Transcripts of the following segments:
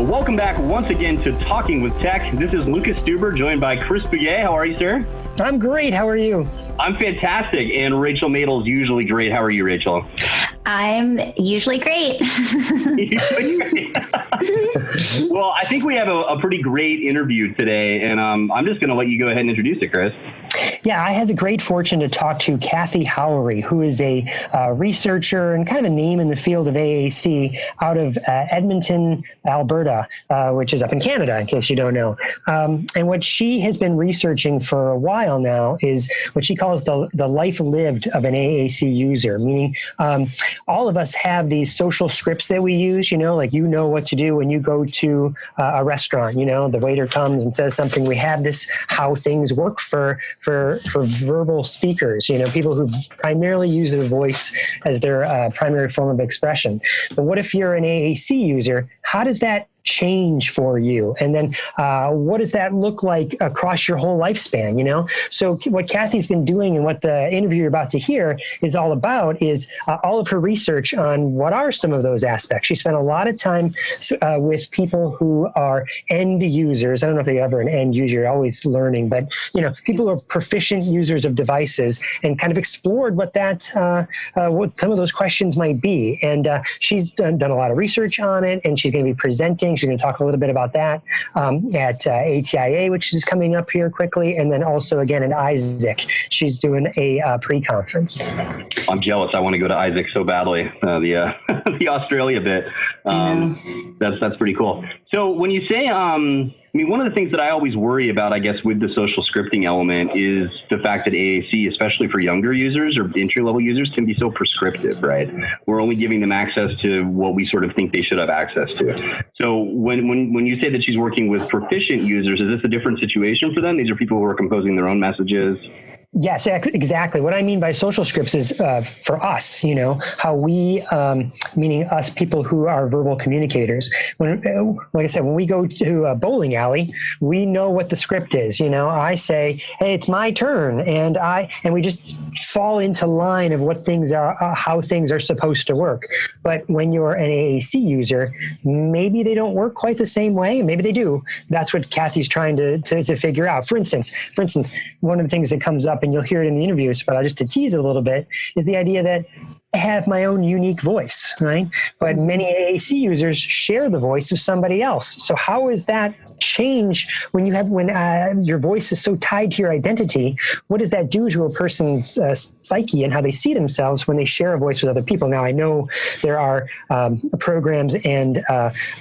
Well, welcome back once again to Talking with Tech. This is Lucas Stuber, joined by Chris Bouguet. How are you, sir? I'm great. How are you? I'm fantastic. And Rachel Madel's usually great. How are you, Rachel? I'm usually great. Well, I think we have a pretty great interview today, and I'm just going to let you go ahead and introduce it, Chris. Yeah, I had the great fortune to talk to Kathy Howery, who is a researcher and kind of a name in the field of AAC out of Edmonton, Alberta, which is up in Canada, in case you don't know. And what she has been researching for a while now is what she calls the life lived of an AAC user, meaning all of us have these social scripts that we use, like what to do when you go to a restaurant, the waiter comes and says something. We have this how things work for verbal speakers, people who primarily use their voice as their primary form of expression. But what if you're an AAC user? How does that change for you? And then what does that look like across your whole lifespan, So what Kathy's been doing and what the interview you're about to hear is all about is all of her research on what are some of those aspects. She spent a lot of time with people who are end users. I don't know if they're ever an end user, you're always learning, but people who are proficient users of devices, and kind of explored what what some of those questions might be. And she's done a lot of research on it, and she's going to be presenting. She's going to talk a little bit about that at ATIA, which is coming up here quickly, and then also again at Isaac. She's doing a pre-conference. I'm jealous. I want to go to Isaac so badly. The Australia bit. That's pretty cool. So when you say, one of the things that I always worry about, I guess, with the social scripting element is the fact that AAC, especially for younger users or entry-level users, can be so prescriptive, right? We're only giving them access to what we sort of think they should have access to. So when you say that she's working with proficient users, is this a different situation for them? These are people who are composing their own messages? Yes, exactly. What I mean by social scripts is for us, how we, meaning us people who are verbal communicators. Like I said, when we go to a bowling alley, we know what the script is. I say, hey, it's my turn. And we just fall into line of what things are, how things are supposed to work. But when you're an AAC user, maybe they don't work quite the same way. Maybe they do. That's what Kathy's trying to figure out. For instance, one of the things that comes up, and you'll hear it in the interviews, but just to tease a little bit, is the idea that I have my own unique voice, right? But many AAC users share the voice of somebody else. So how is that change when your voice is so tied to your identity? What does that do to a person's psyche and how they see themselves when they share a voice with other people? Now, I know there are programs and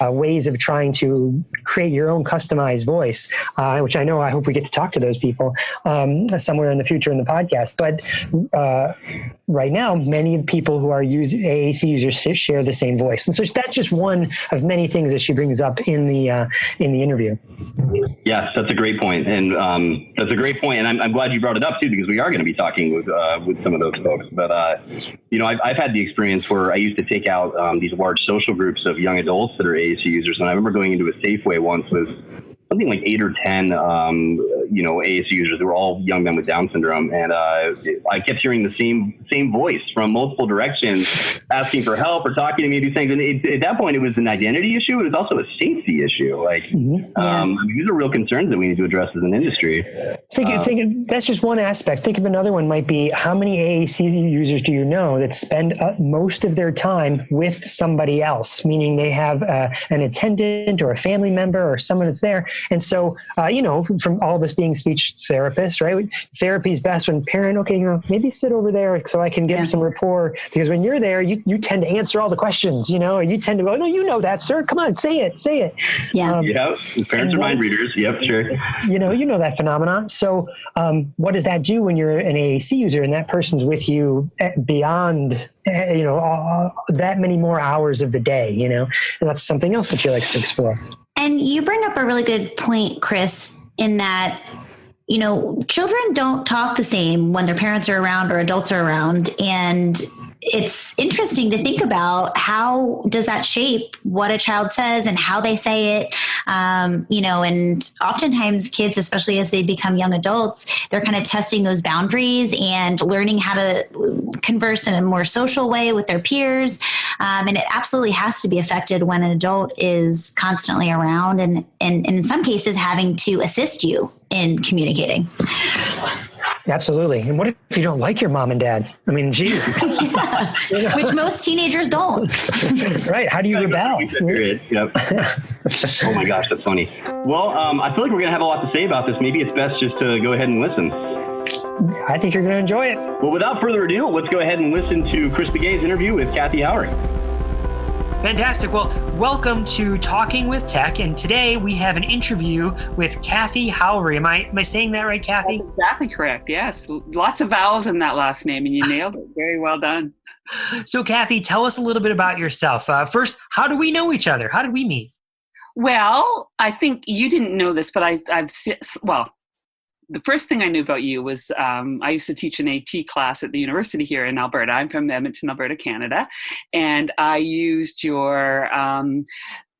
ways of trying to create your own customized voice, which I hope we get to talk to those people somewhere in the future in the podcast. But right now, many people who are AAC users share the same voice. And so that's just one of many things that she brings up in the interview. Yes, that's a great point. And And I'm glad you brought it up too, because we are going to be talking with some of those folks. But, I've had the experience where I used to take out these large social groups of young adults that are AAC users. And I remember going into a Safeway once with something like 8 or 10, AAC users who were all young men with Down syndrome. And I kept hearing the same voice from multiple directions, asking for help or talking to me, these things. And at that point, it was an identity issue. It was also a safety issue. These are real concerns that we need to address as an industry. Think that's just one aspect. Think of another one might be, how many AAC users do you know that spend most of their time with somebody else, meaning they have an attendant or a family member or someone that's there. And so, from all of us being speech therapists, right? Therapy is best when maybe sit over there so I can get some rapport. Because when you're there, you tend to answer all the questions, or you tend to go, no, you know that, sir. Come on, say it. Yeah. Parents are mind readers. Yep, sure. You know that phenomenon. So what does that do when you're an AAC user and that person's with you beyond that many more hours of the day, and that's something else that you like to explore. And you bring up a really good point, Chris, in that, children don't talk the same when their parents are around or adults are around. And it's interesting to think about how does that shape what a child says and how they say it. And oftentimes kids, especially as they become young adults, they're kind of testing those boundaries and learning how to converse in a more social way with their peers. And it absolutely has to be affected when an adult is constantly around and in some cases having to assist you in communicating. Absolutely. And what if you don't like your mom and dad? I mean, geez. Yeah. Which most teenagers don't. Right. How do you rebel? Yep. Oh my gosh, that's funny. Well, I feel like we're going to have a lot to say about this. Maybe it's best just to go ahead and listen. I think you're going to enjoy it. Well, without further ado, let's go ahead and listen to Chris Begay's interview with Kathy Howery. Fantastic. Well, welcome to Talking with Tech. And today we have an interview with Kathy Howery. Am I saying that right, Kathy? That's exactly correct. Yes. Lots of vowels in that last name and you nailed it. Very well done. So Kathy, tell us a little bit about yourself. First, how do we know each other? How did we meet? Well, I think you didn't know this, but the first thing I knew about you was I used to teach an AT class at the university here in Alberta. I'm from Edmonton, Alberta, Canada. And I used your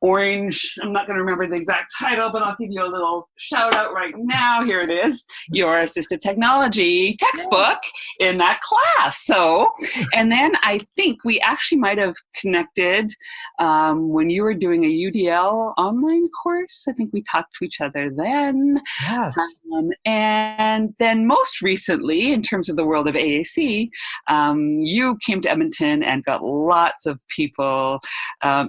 orange, I'm not going to remember the exact title, but I'll give you a little shout out right now. Here it is, your assistive technology textbook in that class. So, and then I think we actually might have connected when you were doing a UDL online course. I think we talked to each other then. Yes. And then most recently, in terms of the world of AAC, you came to Edmonton and got lots of people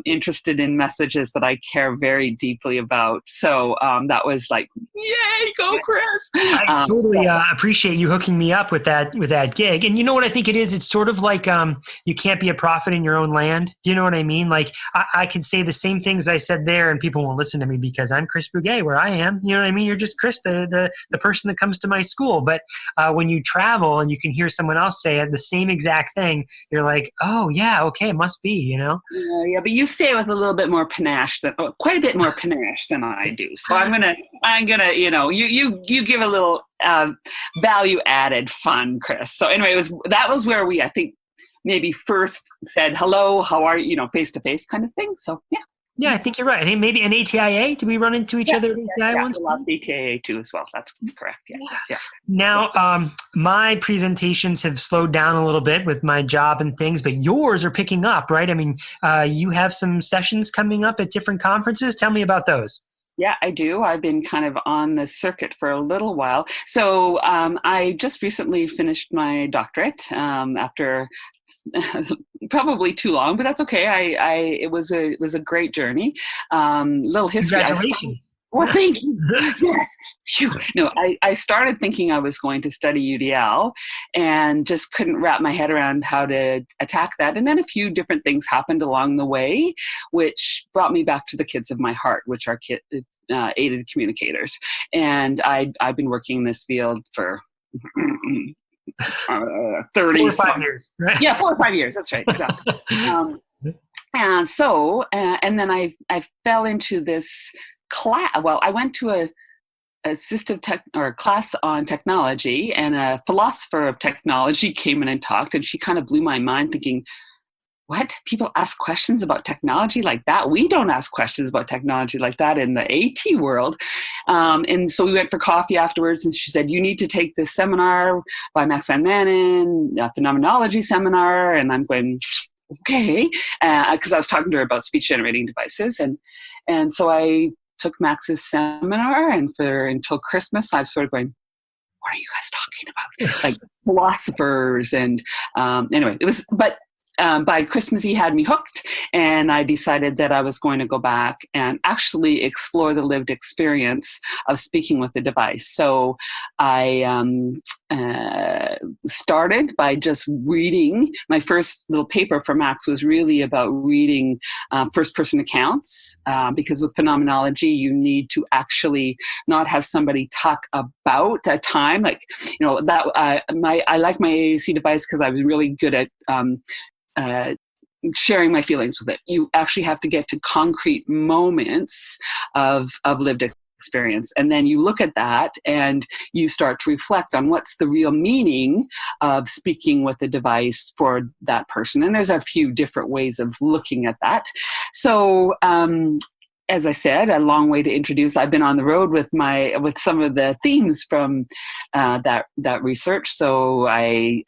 interested in messages that I care very deeply about. So that was like, yay, go Chris. I totally appreciate you hooking me up with that gig. And you know what I think it is? It's sort of like you can't be a prophet in your own land. Do you know what I mean? Like I can say the same things I said there and people won't listen to me because I'm Chris Begay where I am. You know what I mean? You're just Chris, the person that comes to my school. But when you travel and you can hear someone else say it, the same exact thing, you're like, oh yeah, okay, it must be, you know? Yeah, but you say it with a little bit more panache quite a bit more panache than I do. So I'm gonna, you give a little value added fun, Chris. So anyway, that was where we, I think, maybe first said hello, how are you, face to face kind of thing. So yeah. Yeah, I think you're right. I think maybe an ATIA. Did we run into each other at ATIA once? We lost ATIA too as well. That's correct. Yeah. Now, my presentations have slowed down a little bit with my job and things, but yours are picking up, right? I mean, you have some sessions coming up at different conferences. Tell me about those. Yeah, I do. I've been kind of on the circuit for a little while. So I just recently finished my doctorate after probably too long, but that's okay. It was a great journey. Little history. Congratulations. Well, thank you. Yes. Phew. No, I started thinking I was going to study UDL and just couldn't wrap my head around how to attack that. And then a few different things happened along the way, which brought me back to the kids of my heart, which are aided communicators. And I've been working in this field for 30 4 or 5 years. Right? Yeah, 4 or 5 years. That's right. Exactly. And then I fell into this class. Well, I went to a assistive tech or a class on technology, and a philosopher of technology came in and talked, and she kind of blew my mind, thinking, what? People ask questions about technology like that? We don't ask questions about technology like that in the AT world. And so we went for coffee afterwards, and she said, you need to take this seminar by Max Van Manen, a phenomenology seminar. And I'm going, okay, because I was talking to her about speech generating devices. And so I took Max's seminar, and until Christmas, I was sort of going, what are you guys talking about? Like philosophers. And anyway, it was, but by Christmas, he had me hooked, and I decided that I was going to go back and actually explore the lived experience of speaking with the device. So I started by just reading. My first little paper for Max was really about reading first-person accounts, because with phenomenology, you need to actually not have somebody talk about a time. Like, that I like my AAC device because I was really good at sharing my feelings with it. You actually have to get to concrete moments of lived experience. And then you look at that and you start to reflect on what's the real meaning of speaking with the device for that person. And there's a few different ways of looking at that. So, as I said, a long way to introduce. I've been on the road with some of the themes from that research. So I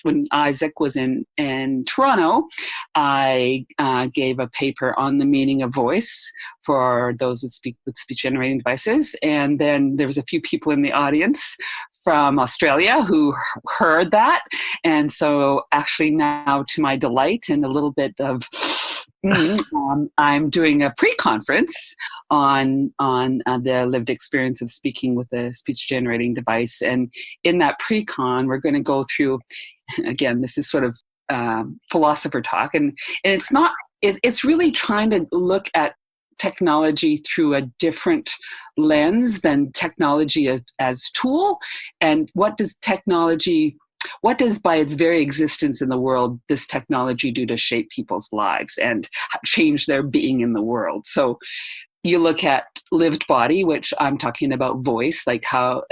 when Isaac was in Toronto, I gave a paper on the meaning of voice for those that speak with speech generating devices, and then there was a few people in the audience from Australia who heard that, and so actually now, to my delight and a little bit of I'm doing a pre-conference on the lived experience of speaking with a speech-generating device. And in that pre-con, we're going to go through, again, this is sort of philosopher talk. And it's really trying to look at technology through a different lens than technology as tool. And what does by its very existence in the world, this technology do to shape people's lives and change their being in the world? So you look at lived body, which I'm talking about voice,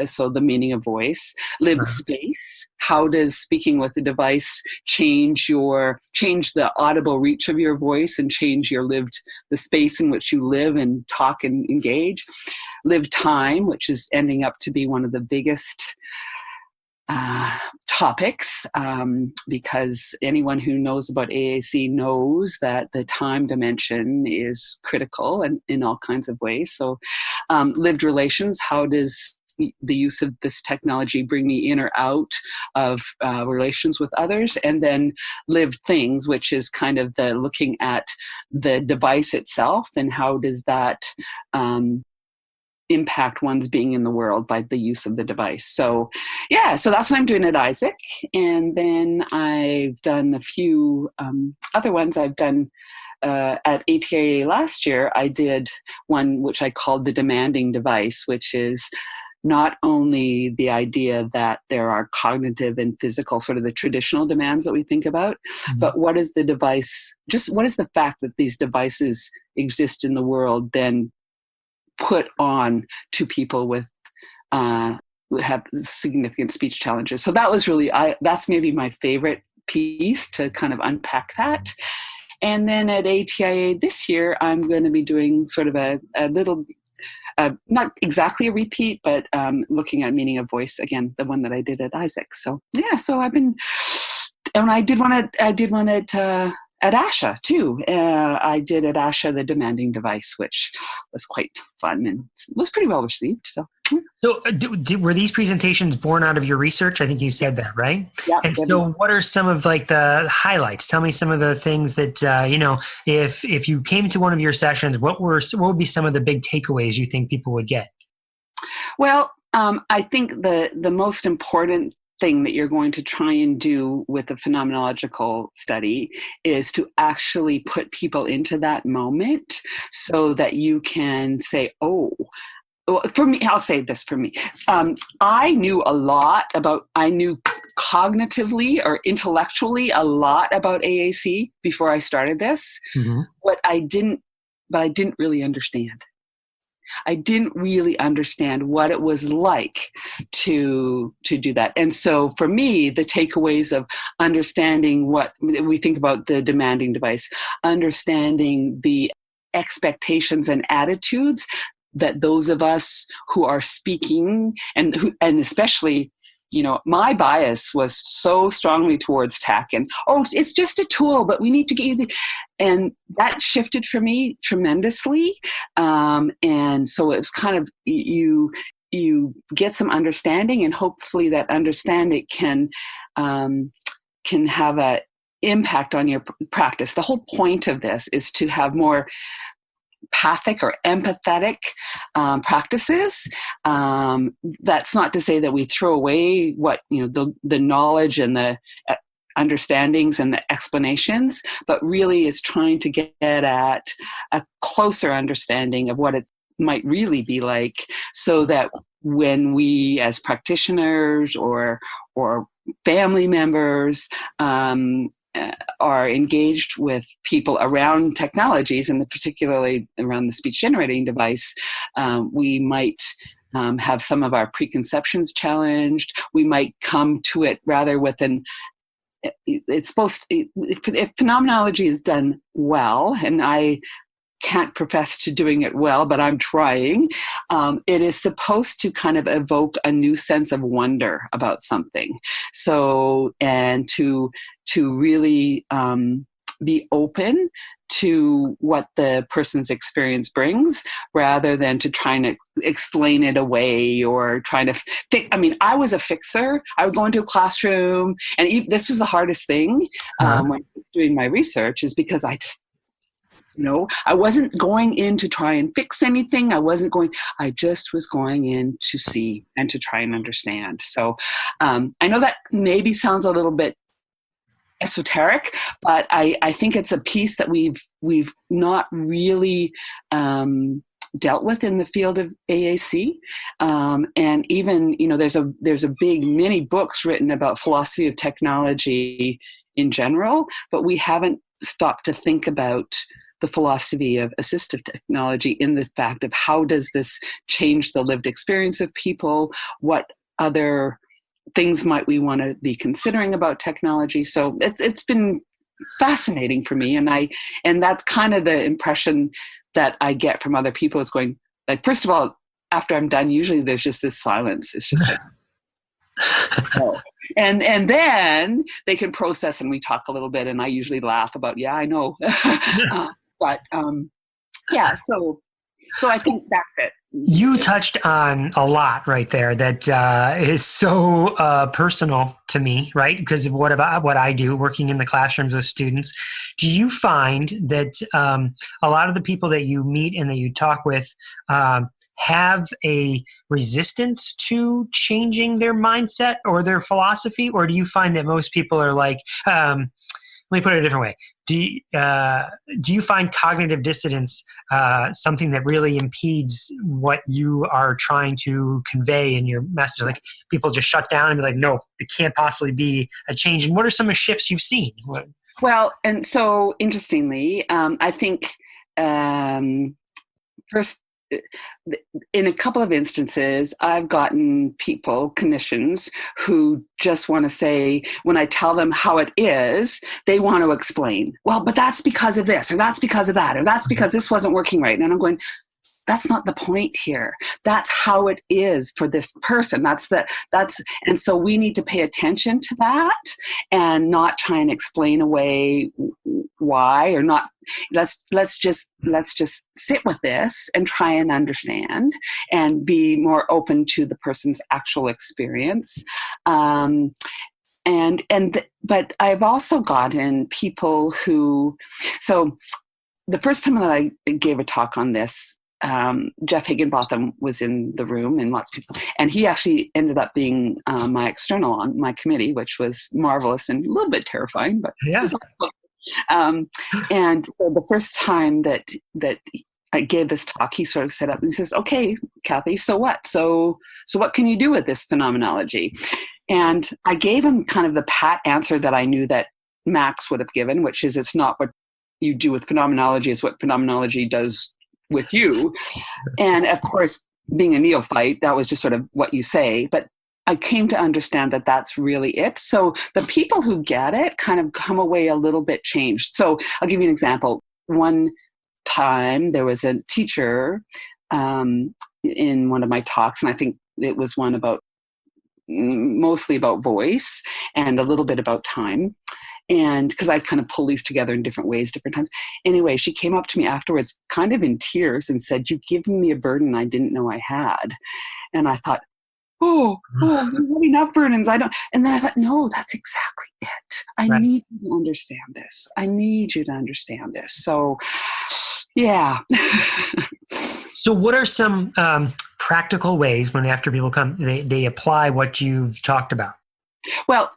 so the meaning of voice. Lived space, how does speaking with the device change the audible reach of your voice and change the space in which you live and talk and engage? Lived time, which is ending up to be one of the biggest topics, because anyone who knows about AAC knows that the time dimension is critical and in all kinds of ways. So lived relations, how does the use of this technology bring me in or out of relations with others? And then lived things, which is kind of the looking at the device itself and how does that impact one's being in the world by the use of the device. So that's what I'm doing at Isaac. And then I've done a few other ones. I've done at ATIA last year, I did one which I called the demanding device, which is not only the idea that there are cognitive and physical, sort of the traditional demands that we think about, but what is the fact that these devices exist in the world then put on to people who have significant speech challenges. So that was that's maybe my favorite piece to kind of unpack that. And then at ATIA this year, I'm going to be doing sort of a little, not exactly a repeat, but looking at meaning of voice, again, the one that I did at Isaac. So so I've been, and I did one at ASHA too. I did at ASHA the demanding device, which was quite fun and was pretty well received. So were these presentations born out of your research? I think you said that, right? Yeah. And so what are some of the highlights? Tell me some of the things that, if you came to one of your sessions, what would be some of the big takeaways you think people would get? Well, I think the most important thing that you're going to try and do with the phenomenological study is to actually put people into that moment so that you can say, for me, I'll say this for me. I knew cognitively or intellectually a lot about AAC before I started this, but I didn't really understand. I didn't really understand what it was like to do that. And so for me, the takeaways of understanding what we think about the demanding device, understanding the expectations and attitudes that those of us who are speaking and especially, my bias was so strongly towards tech and, it's just a tool, but we need to get you and that shifted for me tremendously. And so it's kind of, you get some understanding and hopefully that understanding can have an impact on your practice. The whole point of this is to have more empathic or empathetic practices. That's not to say that we throw away what the knowledge and the understandings and the explanations, but really is trying to get at a closer understanding of what it might really be like, so that when we as practitioners or family members are engaged with people around technologies, and particularly around the speech generating device, we might have some of our preconceptions challenged. We might come to it rather with it's supposed to, if phenomenology is done well, and I can't profess to doing it well, but I'm trying. It is supposed to kind of evoke a new sense of wonder about something. So, and to really be open to what the person's experience brings, rather than to try and explain it away or trying to fix. I mean, I was a fixer. I would go into a classroom, and this was the hardest thing when I was doing my research, is because I I wasn't going in to try and fix anything. I just was going in to see and to try and understand. So I know that maybe sounds a little bit esoteric, but I think it's a piece that we've not really dealt with in the field of AAC. And even, there's a many books written about philosophy of technology in general, but we haven't stopped to think about the philosophy of assistive technology in the fact of how does this change the lived experience of people? What other things might we want to be considering about technology? So it's been fascinating for me. And that's kind of the impression that I get from other people, is going, like, first of all, after I'm done, usually there's just this silence. It's just like, oh. And then they can process, and we talk a little bit, and I usually laugh about, yeah, I know. But yeah, so I think that's it. You touched on a lot right there that is so personal to me, right? Because of what I do, working in the classrooms with students. Do you find that a lot of the people that you meet and that you talk with have a resistance to changing their mindset or their philosophy? Or do you find that most people are like, let me put it a different way. Do you find cognitive dissonance something that really impedes what you are trying to convey in your message? Like, people just shut down and be like, no, it can't possibly be a change. And what are some of the shifts you've seen? Well, and so interestingly, I think first, in a couple of instances, I've gotten people, clinicians, who just want to say, when I tell them how it is, they want to explain, well, but that's because of this, or that's because of that, or that's because this wasn't working right. And I'm going, that's not the point here. That's how it is for this person. And so we need to pay attention to that and not try and explain away why, or not. Let's just sit with this and try and understand and be more open to the person's actual experience. But I've also gotten people who, so the first time that I gave a talk on this, Jeff Higginbotham was in the room, and lots of people, and he actually ended up being my external on my committee, which was marvelous and a little bit terrifying, but yeah. It was and so the first time that I gave this talk, he sort of set up and he says, okay, Kathy, so what? So what can you do with this phenomenology? And I gave him kind of the pat answer that I knew that Max would have given, which is, it's not what you do with phenomenology, it's what phenomenology does with you. And of course, being a neophyte, that was just sort of what you say. But I came to understand that that's really it. So the people who get it kind of come away a little bit changed. So I'll give you an example. One time there was a teacher in one of my talks, and I think it was one about mostly about voice and a little bit about time. And because I kind of pull these together in different ways, different times. Anyway, she came up to me afterwards, kind of in tears, and said, "You've given me a burden I didn't know I had." And I thought, oh, you have enough burdens. I don't. And then I thought, no, that's exactly it. I need you to understand this. I need you to understand this. So, yeah. So what are some practical ways when after people come, they apply what you've talked about? Well,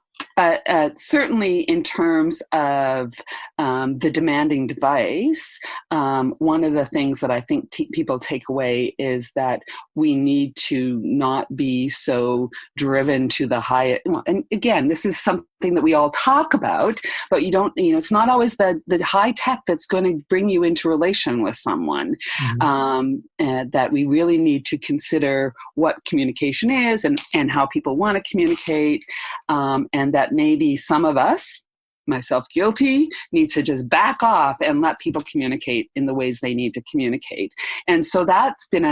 Certainly in terms of the demanding device, one of the things that I think people take away is that we need to not be so driven to the high. And again, this is something that we all talk about, but it's not always the high tech that's going to bring you into relation with someone. And that we really need to consider what communication is and how people want to communicate, and that maybe some of us, myself guilty, need to just back off and let people communicate in the ways they need to communicate. And so that's been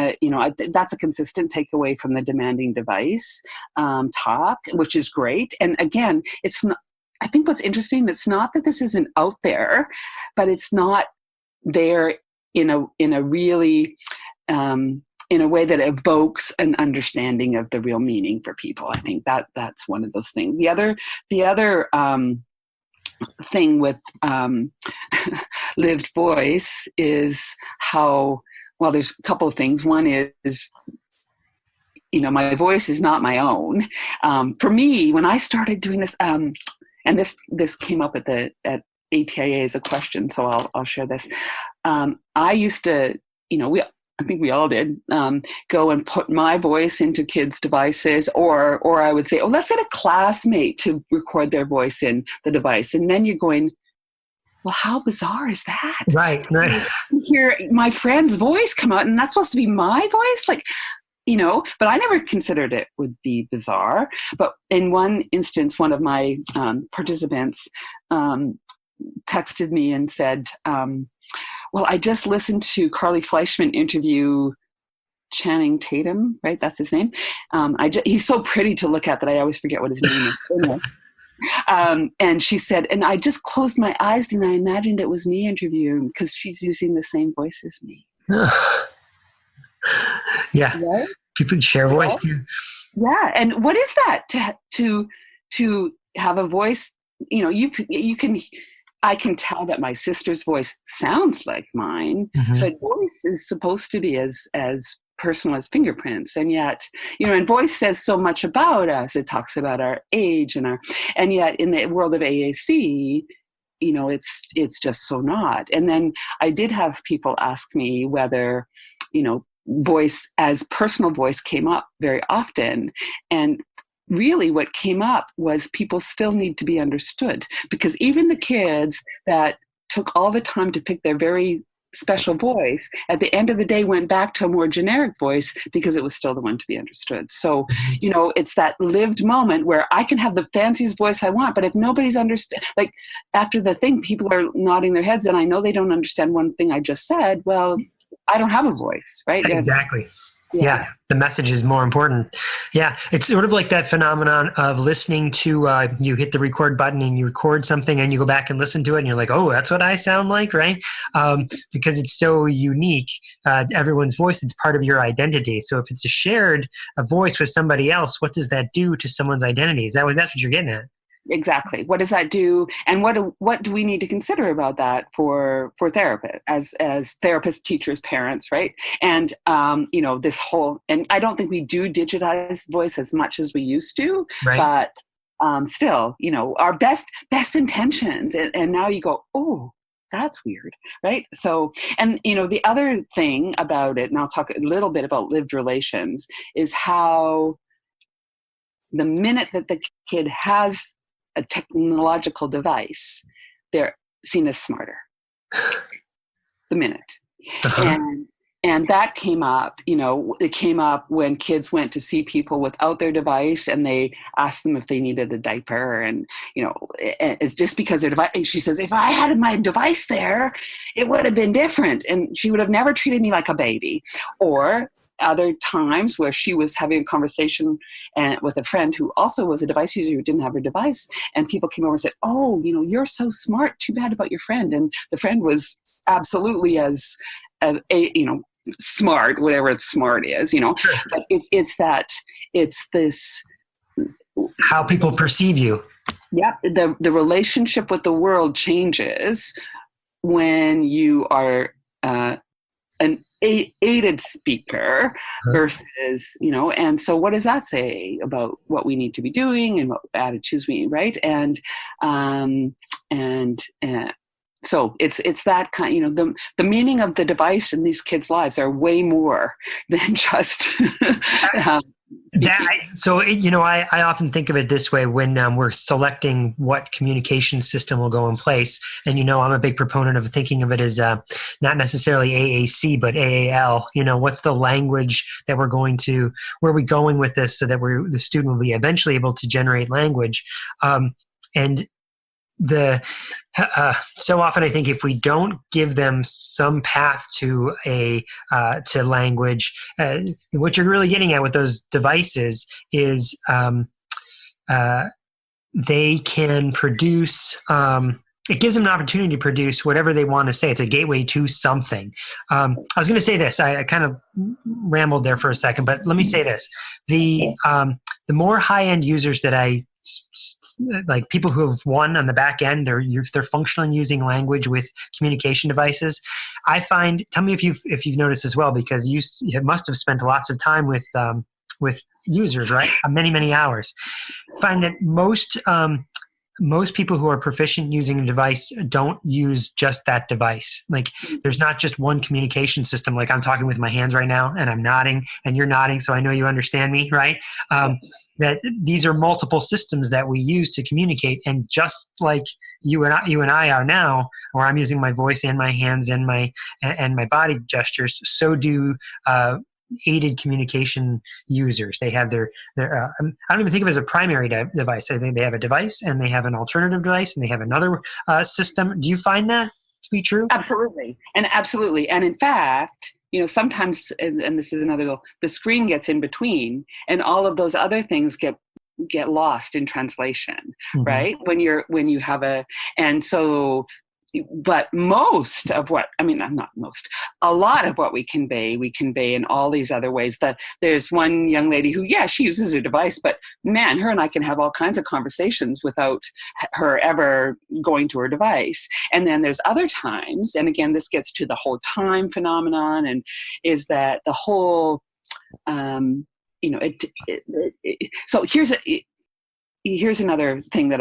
that's a consistent takeaway from the demanding device talk, which is great. And again, it's not, I think what's interesting, it's not that this isn't out there, but it's not there in a really in a way that evokes an understanding of the real meaning for people. I think that's one of those things. The other thing with lived voice is how, well, there's a couple of things. One is, my voice is not my own. For me, when I started doing this, and this came up at ATIA as a question, so I'll share this. I used to, I think we all did, go and put my voice into kids' devices, or I would say, oh, let's get a classmate to record their voice in the device. And then you're going, well, how bizarre is that? Right. You hear my friend's voice come out, and that's supposed to be my voice? But I never considered it would be bizarre. But in one instance, one of my participants texted me and said, well, I just listened to Carly Fleischman interview Channing Tatum, right? That's his name. He's so pretty to look at that I always forget what his name is. And she said, and I just closed my eyes and I imagined it was me interviewing because she's using the same voice as me. Yeah. Right? People share voice too. Yeah. And what is that to have a voice? You can. I can tell that my sister's voice sounds like mine, but voice is supposed to be as personal as fingerprints. And yet, and voice says so much about us. It talks about our age and yet in the world of AAC, it's just so not. And then I did have people ask me whether, voice as personal voice came up very often. And really what came up was people still need to be understood, because even the kids that took all the time to pick their very special voice at the end of the day went back to a more generic voice because it was still the one to be understood. So, it's that lived moment where I can have the fanciest voice I want, but if nobody's understand, like after the thing, people are nodding their heads and I know they don't understand one thing I just said, well, I don't have a voice, right? Exactly. Yeah, the message is more important. Yeah, it's sort of like that phenomenon of listening to, you hit the record button and you record something and you go back and listen to it and you're like, oh, that's what I sound like, right? Because it's so unique. Everyone's voice, it's part of your identity. So if it's a voice with somebody else, what does that do to someone's identity? That's what you're getting at. Exactly. What does that do? And what do we need to consider about that for therapists, as therapists, teachers, parents, right? And, this whole, and I don't think we do digitize voice as much as we used to, right. But still, our best intentions. And now you go, oh, that's weird, right? So, and, the other thing about it, and I'll talk a little bit about lived relations, is how the minute that the kid has a technological device, they're seen as smarter. The minute. And that came up, it came up when kids went to see people without their device and they asked them if they needed a diaper. And, it's just because their device, she says, if I had my device there, it would have been different. And she would have never treated me like a baby. Or other times where she was having a conversation with a friend who also was a device user who didn't have her device, and people came over and said, oh, you're so smart, too bad about your friend. And the friend was absolutely as smart, whatever smart is, but it's this how people perceive you. Yeah, the relationship with the world changes when you are aided speaker versus, and so what does that say about what we need to be doing and what attitudes we, right? And so it's that kind, the meaning of the device in these kids' lives are way more than just I often think of it this way when we're selecting what communication system will go in place. And, I'm a big proponent of thinking of it as not necessarily AAC, but AAL. What's the language that where are we going with this so that the student will be eventually able to generate language. So often I think if we don't give them some path to to language, what you're really getting at with those devices is they can produce. It gives them an opportunity to produce whatever they want to say. It's a gateway to something. I was going to say this. I kind of rambled there for a second, but let me say this: the more high-end users that like people who have won on the back end, they're functionally using language with communication devices. I find, tell me if you've noticed as well, because you must have spent lots of time with users, right? Many hours. Find that most people who are proficient using a device don't use just that device. Like there's not just one communication system. Like I'm talking with my hands right now and I'm nodding and you're nodding. So I know you understand me, right? That these are multiple systems that we use to communicate. And just like you and I are now, where I'm using my voice and my hands and my body gestures, so do aided communication users. They have their I don't even think of it as a primary device. I think they have a device and they have an alternative device and they have another system. Do you find that to be true? Absolutely. And in fact, sometimes, and this is another goal, the screen gets in between and all of those other things get lost in translation, right? When you have but most of what, not most, a lot of what we convey in all these other ways. That there's one young lady who, she uses her device, but man, her and I can have all kinds of conversations without her ever going to her device. And then there's other times, and again, this gets to the whole time phenomenon, and is that the whole, so here's another thing that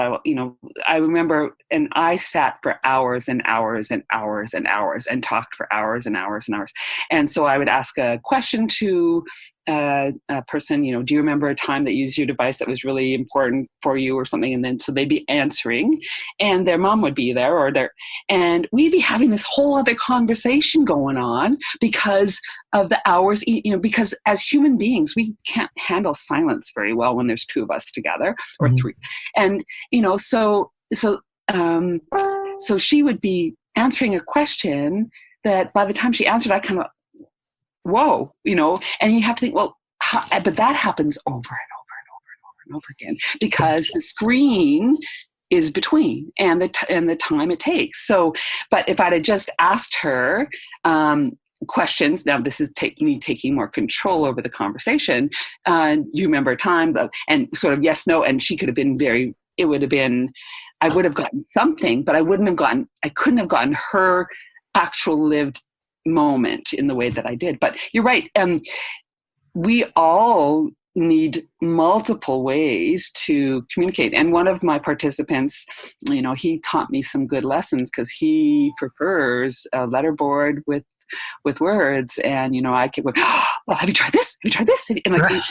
I remember, and I sat for hours and hours and hours and hours and talked for hours and hours and hours. And so I would ask a question to a person, do you remember a time that you used your device that was really important for you or something? And then so they'd be answering and their mom would be there and we'd be having this whole other conversation going on because of the hours, because as human beings, we can't handle silence very well when there's two of us together or three. And, so she would be answering a question that by the time she answered, I kind of, whoa, and you have to think, well, but that happens over and over and over and over and over again because the screen is between and the time it takes. So, but if I'd have just asked her questions, now this is me taking more control over the conversation. You remember a time, and sort of yes, no, and she could have been I would have gotten something, but I couldn't have gotten her actual lived moment in the way that I did. But you're right. We all need multiple ways to communicate. And one of my participants, he taught me some good lessons because he prefers a letterboard with words. And, I could go, well, have you tried this? Have you tried this? And like,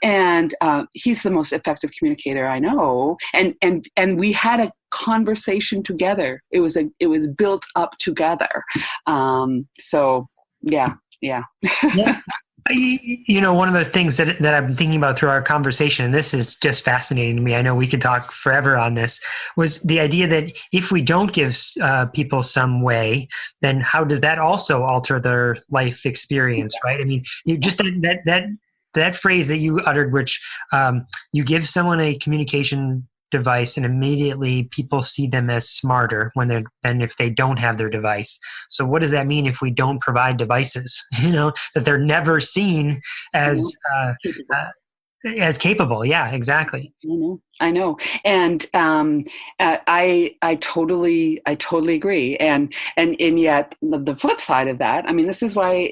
and he's the most effective communicator I know. And we had a conversation together. It was built up together. So yeah. Yeah. One of the things that I've been thinking about through our conversation, and this is just fascinating to me, I know we could talk forever on this, was the idea that if we don't give people some way, then how does that also alter their life experience, right? Just that phrase that you uttered, which you give someone a communication device and immediately people see them as smarter than if they don't have their device. So what does that mean if we don't provide devices, that they're never seen as as capable. Yeah, exactly. I know, and I totally agree, and yet the flip side of that, I mean, this is why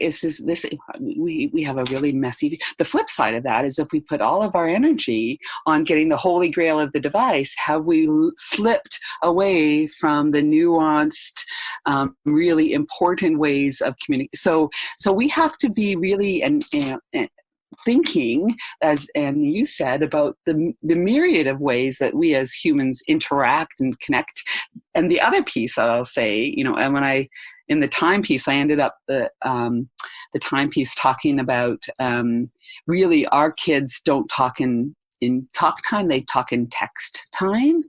we have a really messy. The flip side of that is if we put all of our energy on getting the holy grail of the device, have we slipped away from the nuanced, really important ways of communicating? So we have to be really and thinking, and you said, about the myriad of ways that we as humans interact and connect. And the other piece I'll say, and when in the time piece, I ended up the timepiece talking about really our kids don't talk in talk time, they talk in text time.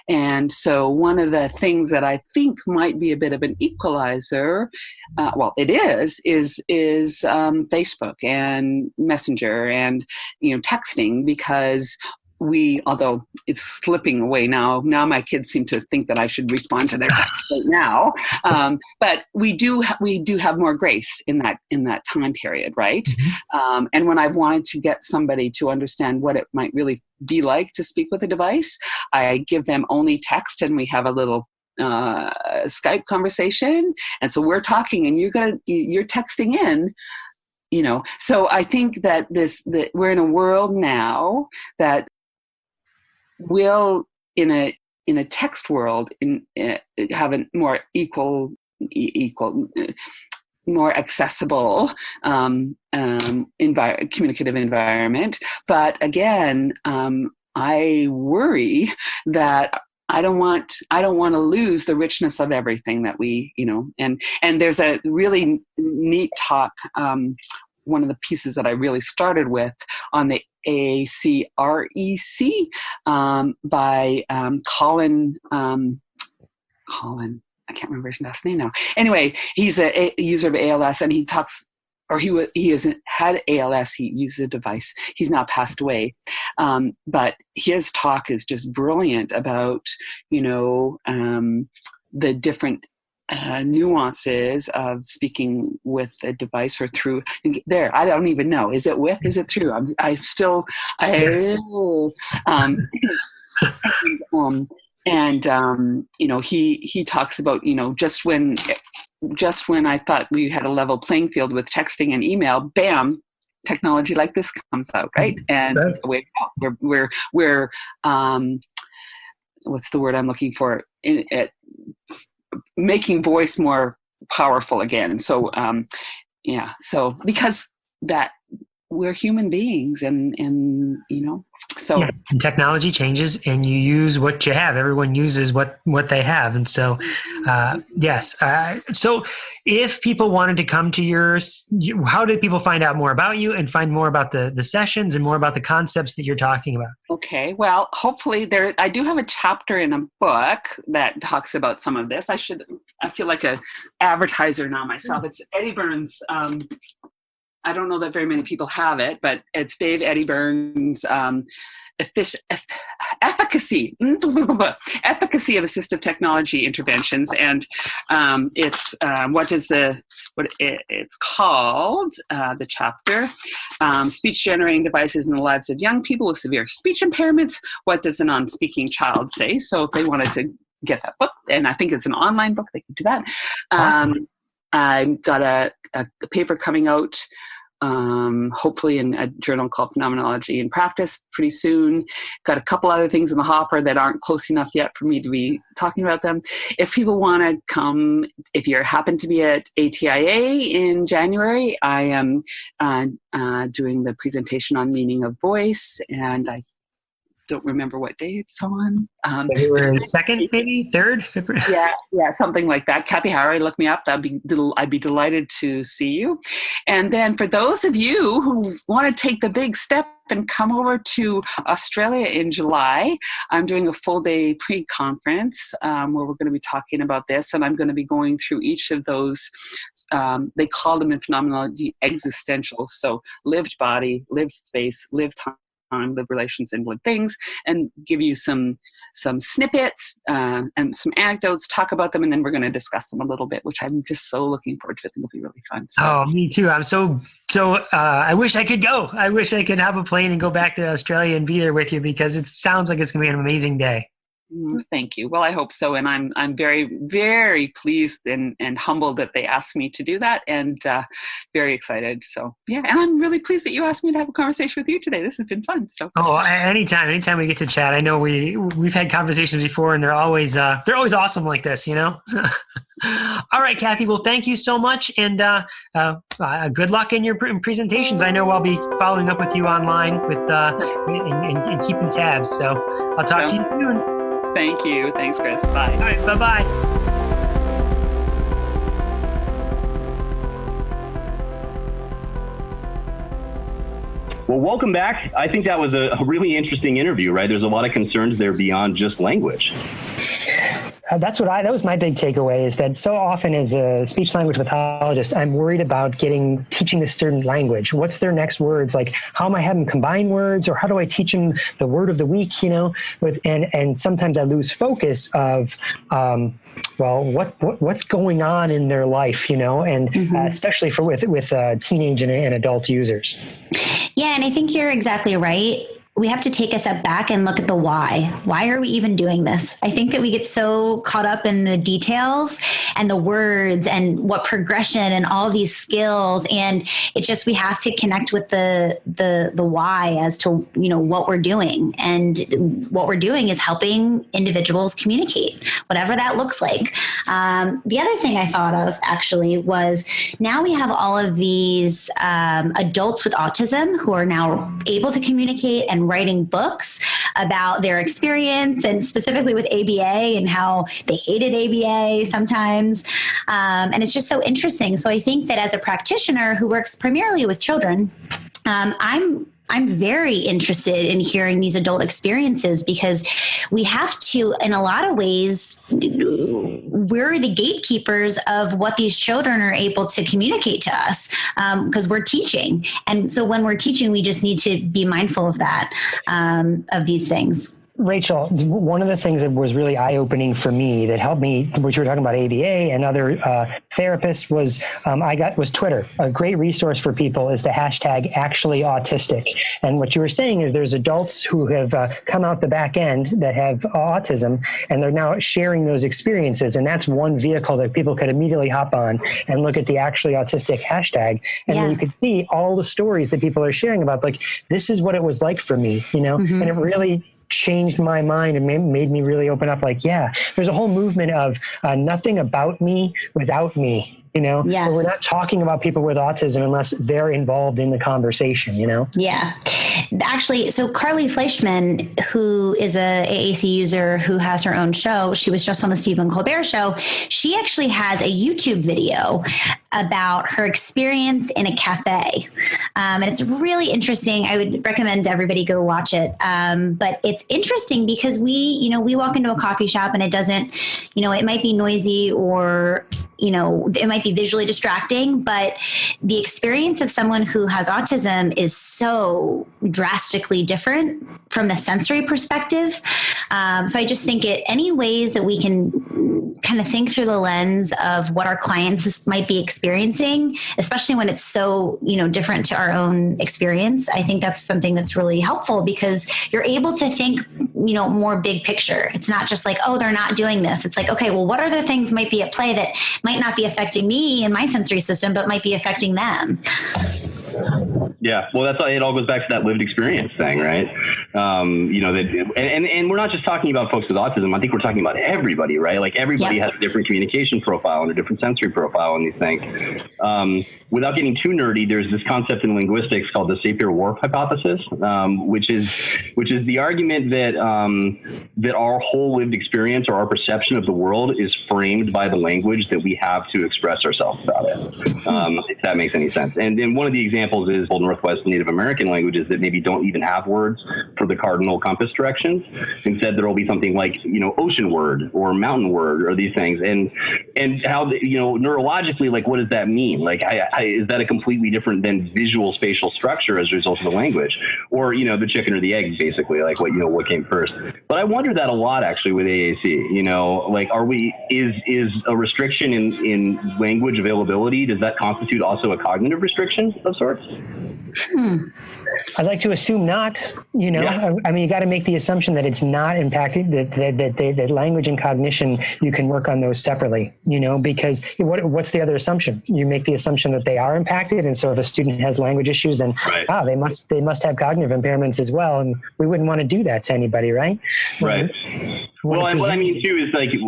And so one of the things that I think might be a bit of an equalizer, it is Facebook and Messenger and texting, because although it's slipping away now my kids seem to think that I should respond to their texts right now. But we do have more grace in that time period, right? Mm-hmm. And when I've wanted to get somebody to understand what it might really be like to speak with a device, I give them only text, and we have a little Skype conversation. And so we're talking, and you're texting in. So I think that we're in a world now that will, in a text world, have a more equal, more accessible communicative environment. But again, I worry that I don't want to lose the richness of everything that we, and there's a really neat talk. One of the pieces that I really started with on the AAC REC by Colin. I can't remember his last name now. Anyway, he's a user of ALS, and he talks, or he hasn't had ALS. He uses a device. He's now passed away, but his talk is just brilliant about the different nuances of speaking with a device or through there. I don't even know. Is it through? He talks about, just when I thought we had a level playing field with texting and email, bam, technology like this comes out, right? And we're what's the word I'm looking for? Making voice more powerful again. So, so because that we're human beings, and so yeah, and technology changes, and you use what you have. Everyone uses what they have, and so yes. So, if people wanted to come to yours, how did people find out more about you and find more about the sessions and more about the concepts that you're talking about? Okay, well, hopefully I do have a chapter in a book that talks about some of this. I feel like an advertiser now myself. It's Eddie Burns. I don't know that very many people have it, but it's Dave Eddie Burns' efficacy of assistive technology interventions, and it's it's called, the chapter, speech generating devices in the lives of young people with severe speech impairments. What does a non-speaking child say? So if they wanted to get that book, and I think it's an online book, they can do that. Awesome. I've got a paper coming out, hopefully in a journal called Phenomenology in Practice pretty soon. Got a couple other things in the hopper that aren't close enough yet for me to be talking about them. If people want to come, if you happen to be at ATIA in January, I am doing the presentation on meaning of voice, and I don't remember what day it's on. February 2nd, maybe 3rd? Yeah, something like that. Kathy Howery, look me up. I'd be delighted to see you. And then for those of you who want to take the big step and come over to Australia in July, I'm doing a full day pre-conference where we're going to be talking about this, and I'm going to be going through each of those. They call them in phenomenology existentials. So lived body, lived space, lived time, on lived relations and lived things, and give you some snippets and some anecdotes, talk about them, and then we're going to discuss them a little bit, which I'm just so looking forward to. I think it'll be really fun. So. Oh, me too. I'm so I wish I could go. I wish I could have a plane and go back to Australia and be there with you, because it sounds like it's going to be an amazing day. Thank you. Well, I hope so. And I'm very, very pleased and humbled that they asked me to do that, and very excited. So yeah, and I'm really pleased that you asked me to have a conversation with you today. This has been fun. So anytime we get to chat. I know we've had conversations before, and they're always awesome like this, you know. All right, Kathy. Well, thank you so much, and good luck in your presentations. I know I'll be following up with you online with and keeping tabs. So I'll talk to you soon. Thank you. Thanks, Chris. Bye. All right. Bye-bye. Well, welcome back. I think that was a really interesting interview, right? There's a lot of concerns there beyond just language. That was my big takeaway, is that so often as a speech language pathologist, I'm worried about teaching the student language. What's their next words? Like, how am I having combine words, or how do I teach them the word of the week, you know? And sometimes I lose focus of, what's going on in their life, you know, and especially with teenage and adult users. Yeah, and I think you're exactly right. We have to take a step back and look at the why. Why are we even doing this? I think that we get so caught up in the details and the words and what progression and all of these skills. And we have to connect with the why as to, you know, what we're doing. And what we're doing is helping individuals communicate, whatever that looks like. The other thing I thought of actually was, now we have all of these adults with autism who are now able to communicate and writing books about their experience, and specifically with ABA and how they hated ABA sometimes. And it's just so interesting. So I think that as a practitioner who works primarily with children, I'm very interested in hearing these adult experiences, because we have to, in a lot of ways, we're the gatekeepers of what these children are able to communicate to us, because we're teaching. And so when we're teaching, we just need to be mindful of that, of these things. Rachel, one of the things that was really eye-opening for me, that helped me, which you were talking about ABA and other therapists, was Twitter. A great resource for people is the hashtag #ActuallyAutistic. And what you were saying is there's adults who have come out the back end that have autism, and they're now sharing those experiences. And that's one vehicle that people could immediately hop on and look at the #ActuallyAutistic hashtag. And then you could see all the stories that people are sharing about, like, this is what it was like for me, you know, and it really changed my mind and made me really open up. Like, yeah, there's a whole movement of nothing about me without me, you know. Yes. We're not talking about people with autism unless they're involved in the conversation, you know. Yeah. Actually, so Carly Fleischman, who is a AAC user who has her own show, she was just on the Stephen Colbert show. She actually has a YouTube video about her experience in a cafe. And it's really interesting. I would recommend everybody go watch it. But it's interesting because we walk into a coffee shop and it doesn't, it might be noisy or, it might be visually distracting, but the experience of someone who has autism is so drastically different from the sensory perspective. So I just think any ways that we can kind of think through the lens of what our clients might be experiencing, especially when it's so, different to our own experience. I think that's something that's really helpful because you're able to think, more big picture. It's not just like, oh, they're not doing this. It's like, okay, well, what other things might be at play that might not be affecting me and my sensory system, but might be affecting them? Yeah, well, that's why it all goes back to that lived experience thing, right? And we're not just talking about folks with autism. I think we're talking about everybody, right? Like everybody has a different communication profile and a different sensory profile in these things. Without getting too nerdy, there's this concept in linguistics called the Sapir-Whorf hypothesis, which is the argument that that our whole lived experience or our perception of the world is framed by the language that we have to express ourselves about it. If that makes any sense. And then one of the examples is Northwest Native American languages that maybe don't even have words for the cardinal compass directions. Instead, there will be something like, ocean word or mountain word or these things. And how, neurologically, like, what does that mean? Like, is that a completely different than visual spatial structure as a result of the language? Or, the chicken or the egg, basically, like what came first. But I wonder that a lot, actually, with AAC, like, is a restriction in language availability, does that constitute also a cognitive restriction of sorts? I'd like to assume not, Yeah. I mean, you got to make the assumption that it's not impacted, that language and cognition, you can work on those separately, because what's the other assumption? You make the assumption that they are impacted. And so if a student has language issues, then, they must have cognitive impairments as well. And we wouldn't want to do that to anybody, right? Right. Well, and what I mean too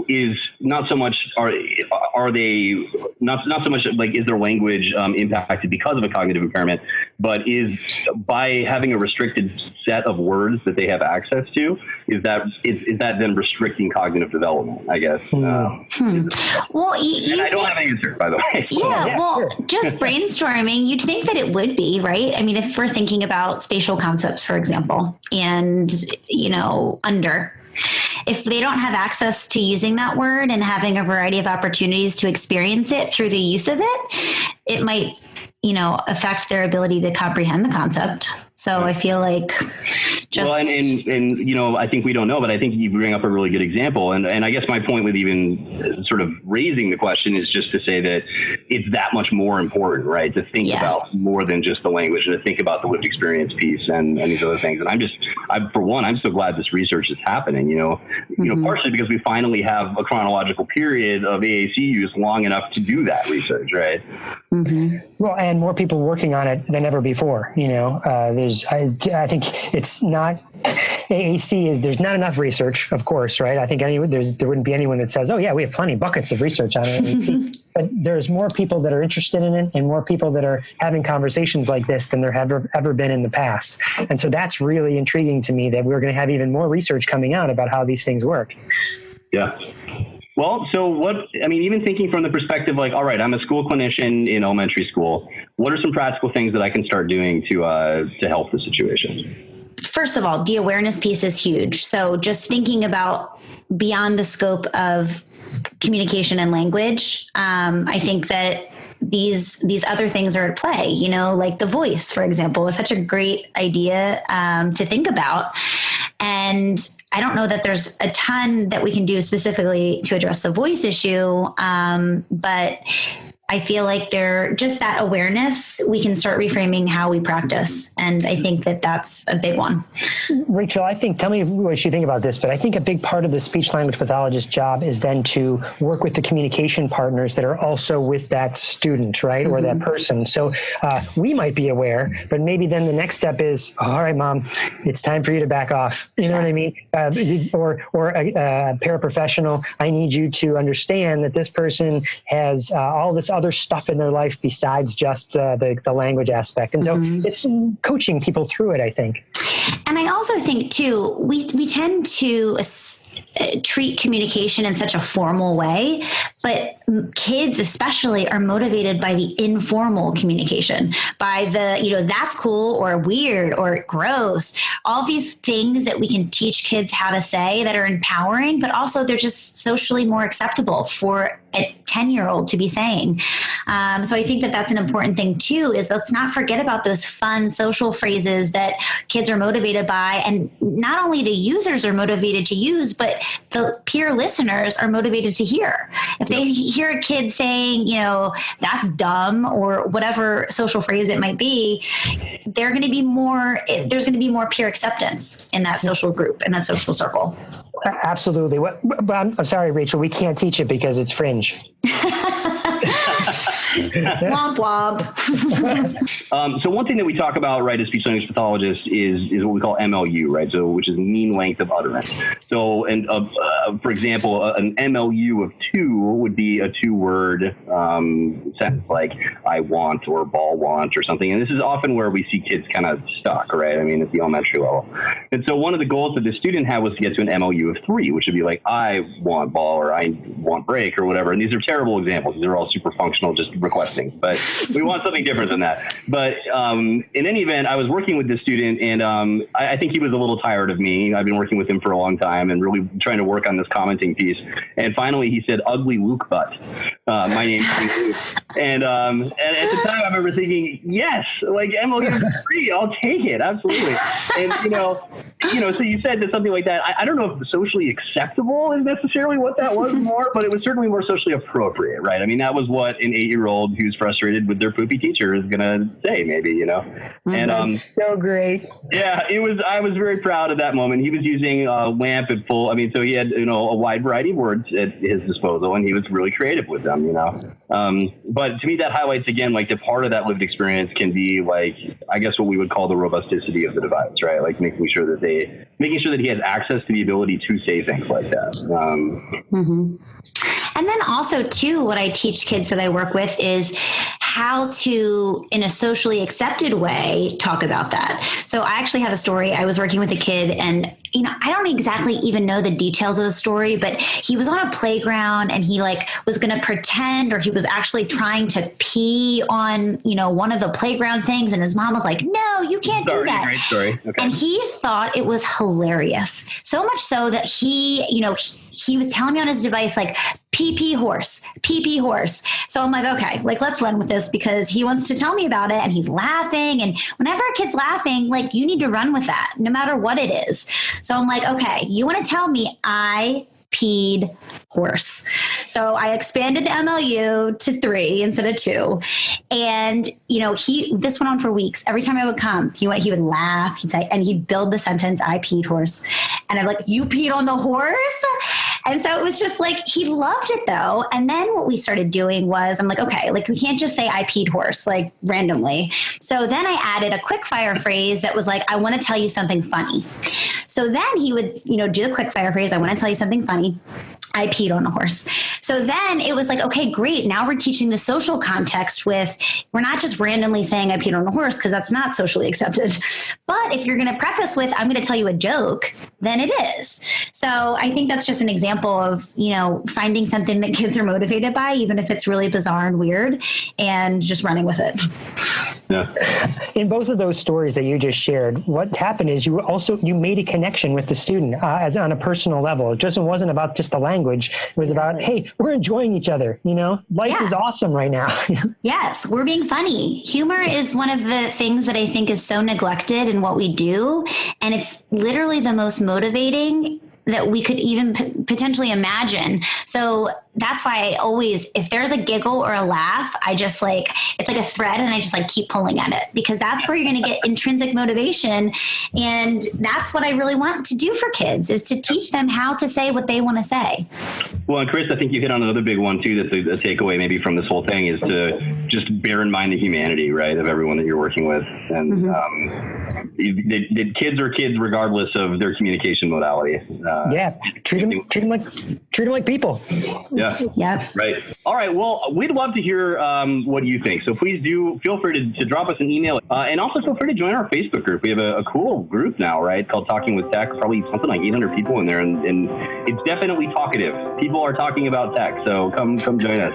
is not so much are they not so much like is their language impacted because of a cognitive impairment, but is by having a restricted set of words that they have access to, is that then restricting cognitive development? I guess. Well, and I don't have an answer, by the way. Yeah, well, just brainstorming, you'd think that it would be, right? I mean, if we're thinking about spatial concepts, for example, and if they don't have access to using that word and having a variety of opportunities to experience it through the use of it, it might, affect their ability to comprehend the concept. So I feel like I think we don't know, but I think you bring up a really good example. And I guess my point with even sort of raising the question is just to say that it's that much more important, right? To think about more than just the language and to think about the lived experience piece and these other things. And I'm so glad this research is happening, partially because we finally have a chronological period of AAC use long enough to do that research, right? Mm-hmm. Well, and more people working on it than ever before, I think it's not AAC there's not enough research, of course, right? I think there wouldn't be anyone that says, oh yeah, we have plenty of buckets of research on AAC, but there's more people that are interested in it and more people that are having conversations like this than there have ever been in the past. And so that's really intriguing to me that we're going to have even more research coming out about how these things work. Yeah. Well, so even thinking from the perspective, like, all right, I'm a school clinician in elementary school. What are some practical things that I can start doing to help the situation? First of all, the awareness piece is huge. So just thinking about beyond the scope of communication and language, I think that these other things are at play, like the voice, for example, is such a great idea to think about. And I don't know that there's a ton that we can do specifically to address the voice issue, but I feel like just that awareness, we can start reframing how we practice. And I think that that's a big one. Rachel, tell me what you think about this, but I think a big part of the speech language pathologist's job is then to work with the communication partners that are also with that student, right? Mm-hmm. Or that person. So we might be aware, but maybe then the next step is, all right, mom, it's time for you to back off. You know what I mean? Or a paraprofessional, I need you to understand that this person has all this other stuff in their life besides just the language aspect. And so it's coaching people through it, I think. And I also think too, we tend to treat communication in such a formal way, but kids especially are motivated by the informal communication, by the, that's cool or weird or gross, all these things that we can teach kids how to say that are empowering, but also they're just socially more acceptable for a 10-year-old to be saying. So I think that that's an important thing too, is let's not forget about those fun social phrases that kids are motivated by. And not only the users are motivated to use, but the peer listeners are motivated to hear. If they hear a kid saying, that's dumb or whatever social phrase it might be, there's going to be more peer acceptance in that social group, in that social circle. Absolutely. But I'm sorry, Rachel, we can't teach it because it's fringe. Womp womp. So one thing that we talk about, right, as speech language pathologists is what we call MLU, right? So which is mean length of utterance. So, and for example, an MLU of 2 would be a 2-word sentence like I want or ball want or something. And this is often where we see kids kind of stuck, right? I mean, at the elementary level. And so one of the goals that the student had was to get to an MOU of 3, which would be like, I want ball or I want break or whatever. And these are terrible examples. These are all super functional, just requesting. But we want something different than that. But in any event, I was working with this student, and I think he was a little tired of me. I've been working with him for a long time and really trying to work on this commenting piece. And finally, he said, "Ugly Luke butt." My name's Luke. And at the time, I remember thinking, yes, like MOU 3, I'll take it, absolutely. And so you said that something like that. I don't know if socially acceptable is necessarily what that was more, but it was certainly more socially appropriate, right? I mean, that was what an 8-year-old who's frustrated with their poopy teacher is gonna say, maybe, And That's so great. Yeah, I was very proud of that moment. He was using LAMP at full. I mean, so he had a wide variety of words at his disposal, and he was really creative with them. But to me, that highlights again, like, the part of that lived experience can be like, I guess, what we would call the robusticity of the device, right? Like making sure that he has access to the ability to say things like that. And then also, too, what I teach kids that I work with is how to, in a socially accepted way, talk about that. So I actually have a story. I was working with a kid, and I don't exactly even know the details of the story, but he was on a playground and he was going to pretend, or he was actually trying to pee on, one of the playground things. And his mom was like, "No, you can't do that." Great story. Okay. And he thought it was hilarious. So much so that he was telling me on his device, like, pee horse. So I'm like, okay, let's run with this, because he wants to tell me about it and he's laughing. And whenever a kid's laughing, you need to run with that no matter what it is. So I'm like, okay, you want to tell me I peed horse. So I expanded the MLU to 3 instead of 2. And, this went on for weeks. Every time I would come, he would laugh. He'd say, and he'd build the sentence, "I peed horse." And I'm like, "You peed on the horse?" And so it was just he loved it though. And then what we started doing was, I'm like, okay, we can't just say "I peed horse," randomly. So then I added a quick fire phrase that was like, "I want to tell you something funny." So then he would, do the quick fire phrase, "I want to tell you something funny. I peed on a horse." So then it was like, okay, great. Now we're teaching the social context we're not just randomly saying "I peed on a horse," because that's not socially accepted. But if you're going to preface with, "I'm going to tell you a joke," then it is. So I think that's just an example of, finding something that kids are motivated by, even if it's really bizarre and weird, and just running with it. Yeah. In both of those stories that you just shared, what happened is you made a connection with the student as on a personal level. It wasn't about just the language. It was about, hey, we're enjoying each other. Life is awesome right now. Yes, we're being funny. Humor is one of the things that I think is so neglected in what we do. And it's literally the most motivating that we could even potentially imagine. So that's why I always, if there's a giggle or a laugh, I just it's like a thread, and I just keep pulling at it, because that's where you're going to get intrinsic motivation. And that's what I really want to do for kids, is to teach them how to say what they want to say. Well, and Chris, I think you hit on another big one too. That's a takeaway maybe from this whole thing, is to just bear in mind the humanity, right, of everyone that you're working with. And the kids are kids regardless of their communication modality. Treat them like people. Yeah. Yeah. Right. All right. Well, we'd love to hear what you think. So please do feel free to drop us an email, and also feel free to join our Facebook group. We have a cool group now, right, called Talking with Tech. Probably something like 800 people in there, and it's definitely talkative. People are talking about tech, so come join us.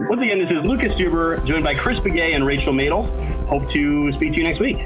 Once again, this is Lucas Stuber, joined by Chris Begay and Rachel Madel. Hope to speak to you next week.